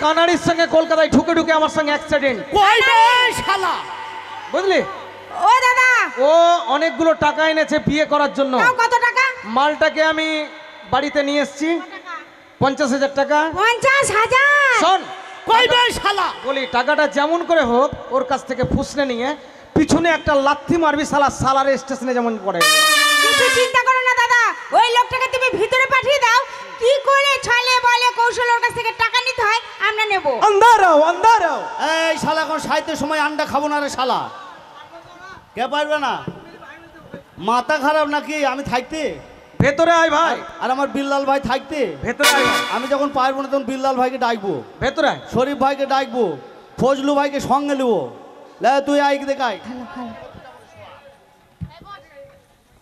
কানাড়ির সঙ্গে কলকাতায় ঢুকে ঢুকে আমার সঙ্গে অ্যাক্সিডেন্ট। শালা বুঝলি? ও দাদা, ও অনেকগুলো টাকা এনেছে বিয়ে করার জন্য। কত টাকা? মালটাকে আমি বাড়িতে নিয়ে এসেছি 50,000 টাকা। 50,000? শোন, শালা বলি টাকাটা যেমন করে হোক ওর কাছ থেকে ফুসলে নিয়ে পিছনে একটা লাথি মারবি, সালারে স্টেশনে যেমন পড়ে। কিছু চিন্তা করো না দাদা, ওই লোকটাকে তুমি ভিতরে পাঠিয়ে দাও। কি করে ছলে বলে কৌশল ওর কাছ থেকে টাকা নিতে হয় আমরা নেব। আন্দারও এই শালা এখন সাহিত্যের সময় আন্ডা খাবো না রে শালা। কে পারবে না? মাথা খারাপ নাকি? আমি থাকতে ভেতরে আয় ভাই। আর আমার বিল্লাল ভাই থাকতে ভেতরে আয় ভাই। আমি যখন পারবো না তখন বিল্লাল ভাইকে ডাকবো, ভেতরে আয়। শরীফ ভাইকে ডাকবো, ফজলু ভাইকে সঙ্গে নেবো। লে তুই আই দেখাই।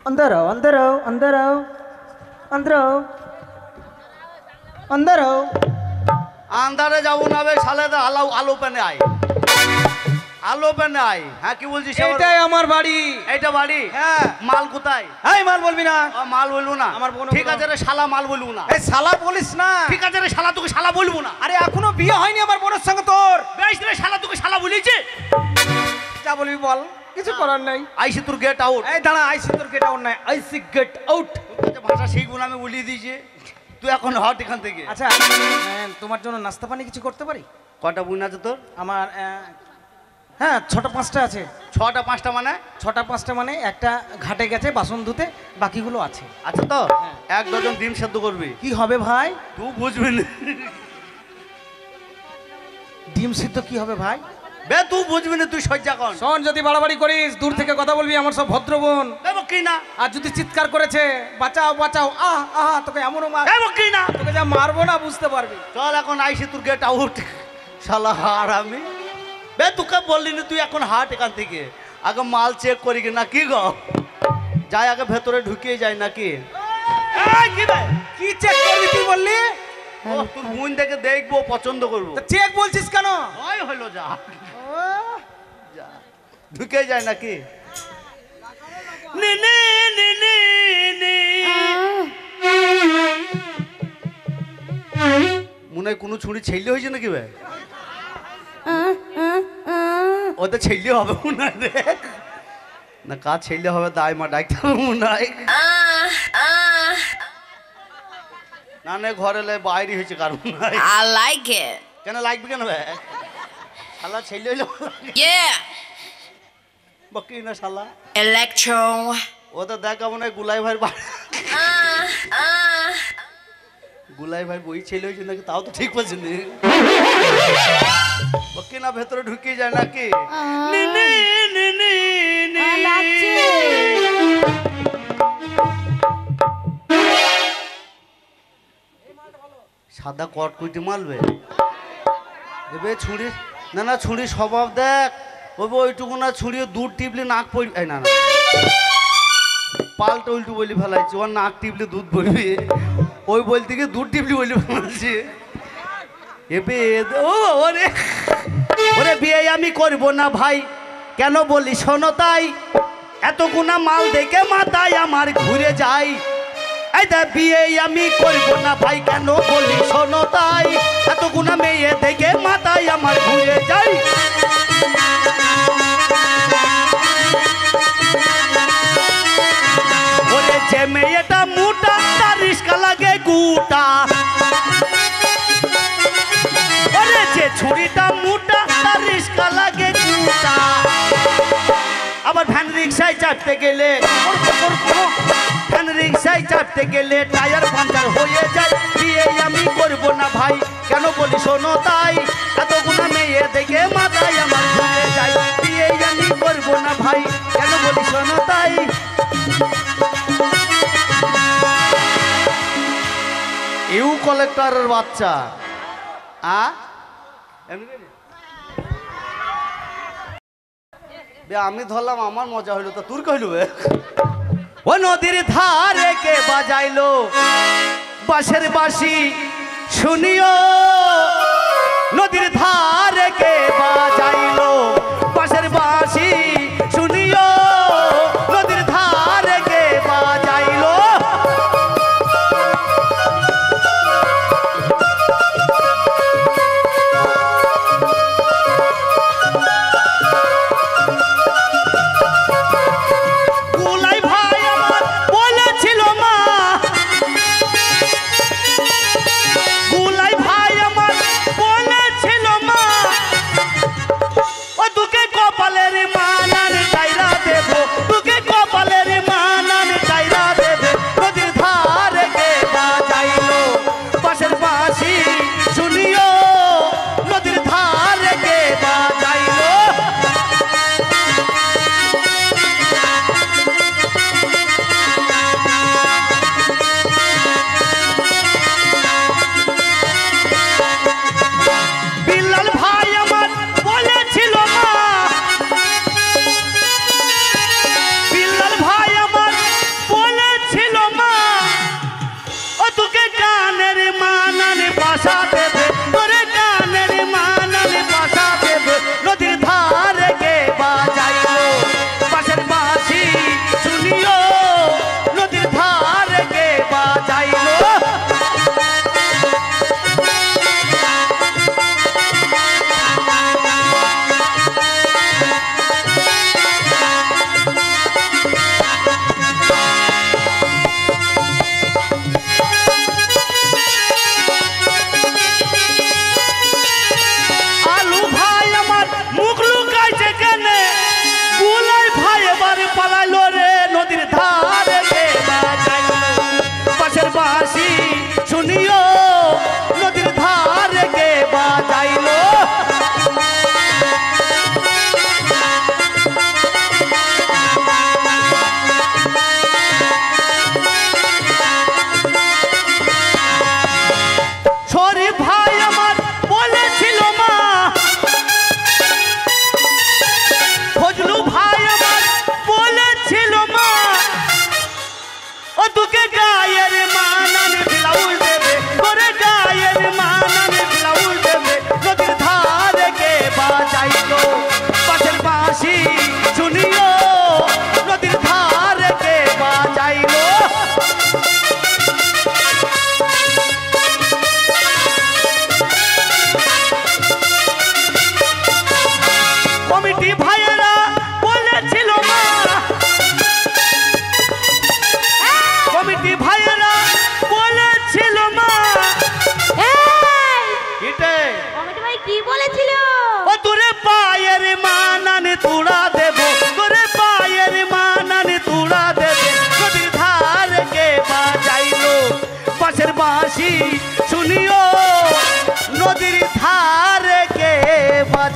अंदरो अंदरो अंदरो अंदरो अंदरो আন্দারে যাবো না বে শালা, আলো পেনে আয়, আলো পেনে আয়। হ্যাঁ কি বলছিস? এটাই আমার বাড়ি। এইটা বাড়ি? হ্যাঁ। মাল কোথায়? এই মাল বলবি না। মাল বলবো না। আমার বোন ঠিক আছে রে শালা, মাল বলবো না। এই শালা বলিস না। ঠিক আছে রে শালা, তোকে শালা বলবো না। আরে এখনো বিয়ে হয়নি আমার বোনের সঙ্গে তোর। বেশ রে শালা, তোকে শালা বলেছে। যা বলবি বল, কিছু করার নাই। আইসি তোর গেট আউট। এই দাঁড়া, আইসি তোর গেট আউট নাই, আইসি গেট আউট। ভাষা শিখবো না আমি বলিয়ে দিয়েছি। তুই এখন হট এখান থেকে। আচ্ছা, তোমার জন্য নাস্তা পানি কিছু করতে পারি? কটা বোন আছে তোর? আমার হ্যাঁ 6টা-5টা আছে। 6টা-5টা মানে? 6টা-5টা মানে একটা ঘাটে গেছে বাসন ধুতে, বাকিগুলো আছে। আচ্ছা তো 1 ডজন ডিম সেদ্ধ করবি। কি হবে ভাই? তুই বুঝবি না। ডিম সিদ্ধ কি হবে ভাই? বে তুই বুঝবি না, তুই সহ্য কর। শোন, যদি বাড়াবাড়ি করিস দূর থেকে কথা বলবি, আমার সব ভদ্র বোন। দেবো কি না? আর যদি চিৎকার করেছে বাঁচাও বাঁচাও আহ আহ তোকে এমনও মার, দেবো কি না? তোকে যা মারবো না বুঝতে পারবি। চল এখন আইসি তোর গেট আউট। শালা হার আমি। বে তোকে বললি না তুই এখন হাট এখান থেকে। আগে মাল চেক করি কি না কি গো? যাই আগে ভেতরে ঢুকিয়ে যায় নাকি? এই কি বে? কি চেক করবি তুই বললি? ও তোর বোন দেখে দেখবো, পছন্দ করবো। চেক বলছিস কেন? ওই হলো যা, যা ঢুকে যায় নাকি? নে নে নে নে নে। মনে হয় কোনো ছুরি ছেলে হয়েছে নাকি ভাই? ওটা ছেলে হবে মনে হয় রে। না কাজ ছেলে হবে, দায় মা ডাকতে হবে মনে হয়। না না ঘরে বাইরে হয়েছে কারণ I like it. কেন লাগবে কেন ভাই? শালা ছেলে হইলো Yeah. বকি না শালা। Electro. ও তো দেখ মনে হয় গুলাই ভাই গুলাই ভাই বই ছেলে হয়েছে নাকি তাও তো ঠিক পাচ্ছি না। বকি না ভেতরে ঢুকিয়ে যায় নাকি? নে নে নে নে নে। সাদা কটকুইটি মারবে এবে ছুরি? না না ছুরি স্বভাব দেখ, ওই ওইটুকু না ছুঁড়িয়ে দুধ টিপলে নাক পড়ি। না না পাল্টা উল্টু বলি ফেলাইছি, ওর নাক টিপলে দুধ পড়বি, ওই বলতে গিয়ে দুধ টিপলি বলি ফেলাইছি। এবে ও ওরে ওরে বিয়ে আমি করব না ভাই, কেন বলি শোনো তাই, এত গুণা মাল দেখে মাথায় আমার ঘুরে যায়। এই দা বিয়ে আমি করব না ভাই, কেন বলি শোনো তাই, এত গুণা মেয়ে দেখে মাথায় আমার ঘুরে যায়। ওরে যে মেয়েটা মোটা তার রিস্কা লাগে গুটা, ওরে যে ছুরিটা মোটা তার রিস্কা লাগে গুটা। আবার ভ্যান রিক্সায় চাপতে গেলে ভ্যান রিক্সায় চাপতে গেলে টায়ার পাঞ্চার হয়ে যায়। বিয়ে আমি করব না ভাই, কেন বলি শোনো তাই, এত গুণা মেয়ে দেখে মাথায় আমার ঘুরে যায়। বিয়ে আমি করব না ভাই, কেন বলি শোনো তাই। ইউ কালেক্টরের বাচ্চা আমি ধরলাম আমার মজা হইলো, তো তোর কইলু ও নদীর ধারে কে বাজাইলো বাঁশের বাঁশি শুনিও, নদীর ধারে কে বাজাইলো বাঁশের বাঁশি শুনিও, নদীর ধারে কে বাজাইলো।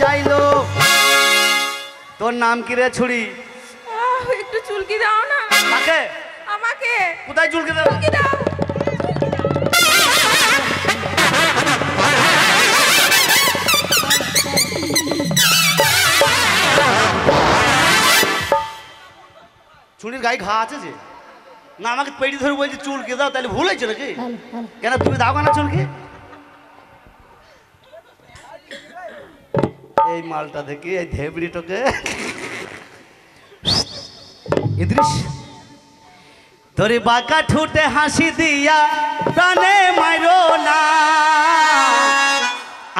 যাইলো। তোর নাম কি রে ছুরি? একটু চুলকি দাও না কাকে? আমাকে। কোথায় চুলকে দেবে? চুলকি দাও। ছুরির গায়ে ঘা আছে যে? না আমাকে পেটি ধরে বলছি চুলকে দাও, তাহলে ভুল হয়েছে নাকি? কেন তুমি দাও কেন চুলকে? এই মালটা দেখি, এই ধেবড়িটাকে ইদ্রিস তোর বাঁকা ঠুটে হাসি দিয়া প্রাণে মাইরো না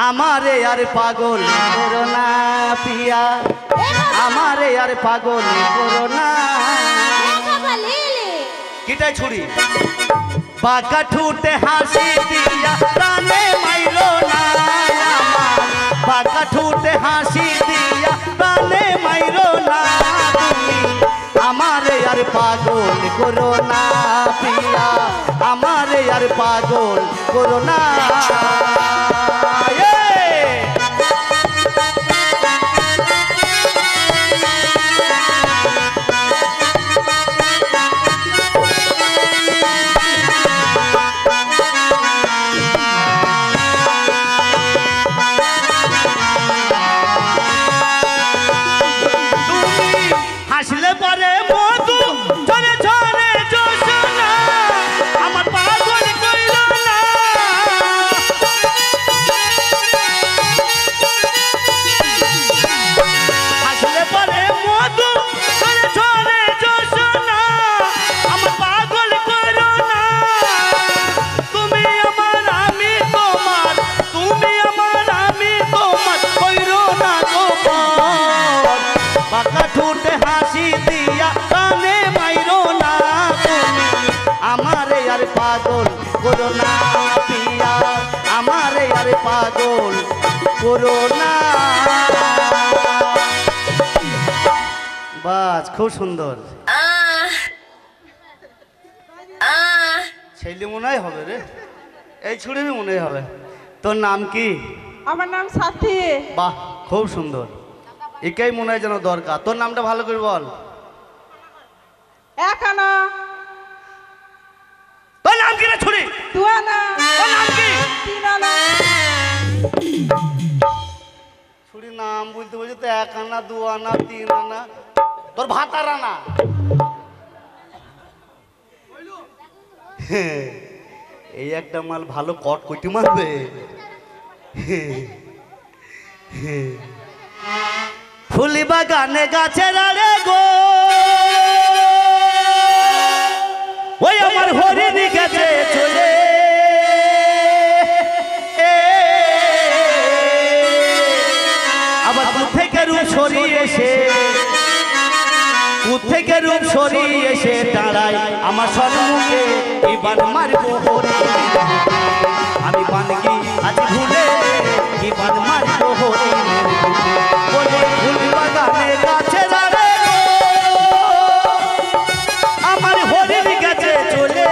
আমারে আর পাগল করো না পিয়া, আমারে আর পাগল করো না। কিটাই ছুরি? বাঁকা ঠুটে হাসি দিয়া প্রাণে মাইরো না আমার, বাঁকা ঠুটে হাসি দিয়া প্রাণে মাইরো না তুমি আমারে আর পাগল করো না পিয়া, আমারে আর পাগল করো না। হাসলে পরে মধু ঝরে ঝরে জোছনা আমার পাগল কইল না। হাসলে পরে মধু ঝরে ঝরে জোছনা আমার পাগল কইল না। তুমি আমার আমি তোমার, তুমি আমার আমি তোমার কইল না তোমার। বাঁকা ঠুটে হাসি দিয়া কানে মাইরো না তুমি আমারে আর পাগল করো না পিয়া, আমারে আর পাগল করো না। বাস খুব সুন্দর। ছেলে মনে হয় হবে রে, এই ছুড়িরই মনে হবে। তোর নাম কি? আমার নাম সাথী। বাহ খুব সুন্দর, একেই মনে হয় যেন দরকার। তোর নামটা ভালো করে বল। একানা। তোর নাম কি রে ছুরি? দুয়ানা। তোর নাম কি? তিনানা। ছুরি নাম বলতে বলছে তো এক আনা দু আনা তিন আনা, তোর ভাতার আনা। এই একটা মাল ভালো কট কইটি মারবে। ফুলি বাগানে গাছের আড়ে গো ওই আমার হরিণী গেছে চলে। আবার থেকে রূপ সরিয়ে এসে, থেকে রূপ সরিয়ে এসে দাঁড়াই আমার সম্মুখে। এবার মারবো হরিণী, আমি বানগি আজ ভুলে এবার মারবো হরিণীর বুকে। বলে ফুল বাগানে গাছে দাঁড়ে আমার হরিণী গেছে চলে।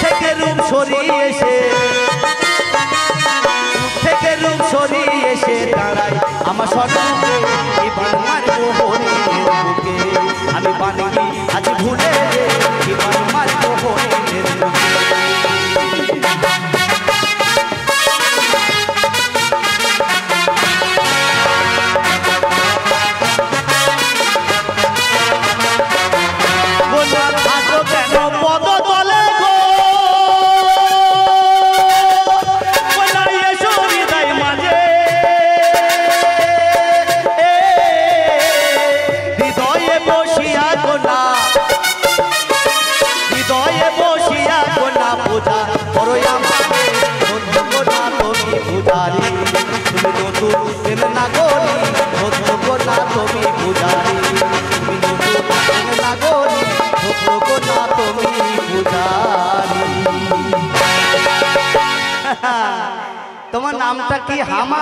থেকে রূপ সরিয়ে এসে, থেকে রূপ সরিয়ে এসে দাঁড়াই আমার সম্মুখে। এবার মারবো হরিণীর বুকে, আমি বানগি আজ ভুলে এবার মারবো হরিণীর বুকে। তোমার নামটা কি? হামা।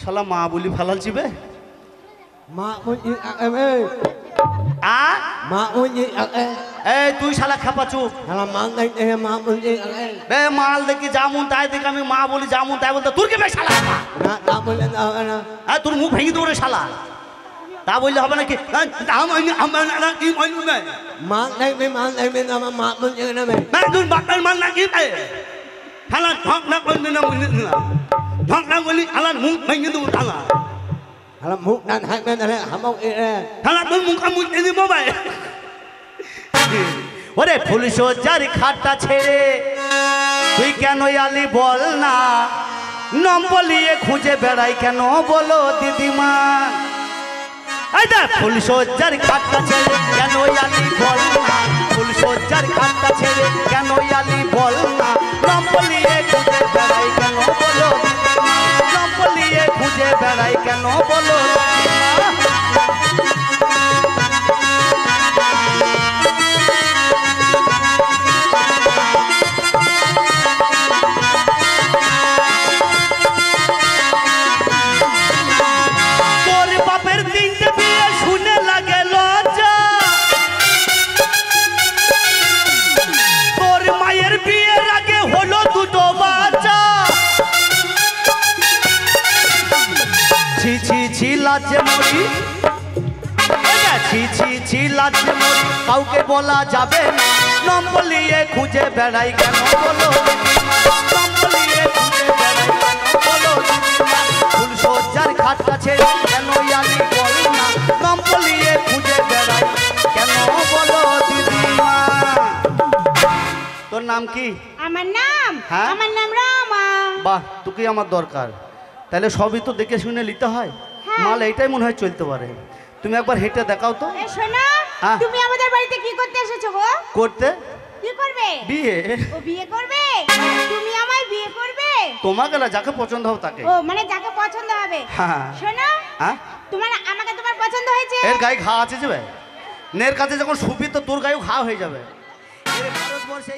শালা মা বলি ফালাল চিবে। মা উই আ এম এ আ মা উই আ এ এই তুই শালা খেপা চুপ। শালা মাল দেখতে মা বলছে বে মাল দেখি যেমন তাই দেখি আমি মা বলি যেমন তাই বলতে তোর কে বে শালা? না তা বললে না হবে না। হ্যাঁ তোর মুখ ভেঙে দেবো রে শালা। তা বললে হবে নাকি? মাল দেখবে না আমার মা বলছে না তুই বাপের মাল নাকি শালা ঢক না করবি না ঢক না বলি শালার মুখ ভেঙে দেবো শালা। শালা মুখ না থাকবে তাহলে হামক শালা তোর মুখ মুখে দিব ভাই। ওরে ফুল সজ্জার খাটটা ছেড়ে তুই কেন আলি বল না, নম্বলিয়ে খুঁজে বেড়াই কেন বলো দিদিমা। এই দেখ ফুল সজ্জার খাটটা ছেড়ে কেন আলি বল না, ফুল সজ্জার খাটটা ছেড়ে কেন আলি বল না, নম্বলিয়ে খুঁজে বেড়াই কেন বলো দিদিমা, নম্বলিয়ে খুঁজে বেড়াই কেন বলো দিদিমা। লাজে মরি ছি লাজে মরি কাউকে বলা যাবে না, নম্বলিয়ে খুঁজে বেড়াই কেন বলো দিদিমা, নম্বলিয়ে খুঁজে বেড়াই কেন বলো দিদিমা। ফুল সজ্জার খাটটা ছেড়ে কেন আলি বল না, নম্বলিয়ে খুঁজে বেড়াই কেন বলো দিদিমা। তোর নাম কি? আমার নাম হ্যাঁ? আমার নাম রামা। বাহ তোকে আমার দরকার, তাহলে সবই তো দেখে শুনে নিতে হয়। মাল এইটাই মনে হয় চলতে পারে। তুমি একবার হেঁটে দেখাও তো। এ শোনো, হ্যাঁ। তুমি আমাদের বাড়িতে কি করতে এসেছো গো? করতে? কি করবে? বিয়ে। ও বিয়ে করবে? তুমি আমায় বিয়ে করবে? তোমাকে না, যাকে পছন্দ হবে তাকে। ও মানে যাকে পছন্দ হবে। হ্যাঁ। শোনো, হ্যাঁ আমাকে তোমার পছন্দ হয়েছে? এর গায়ে ঘা আছে যাবে, নের কাছে যখন শুবি তো তোর গায়েও ঘা হয়ে যাবে। এর ভারতবর্ষে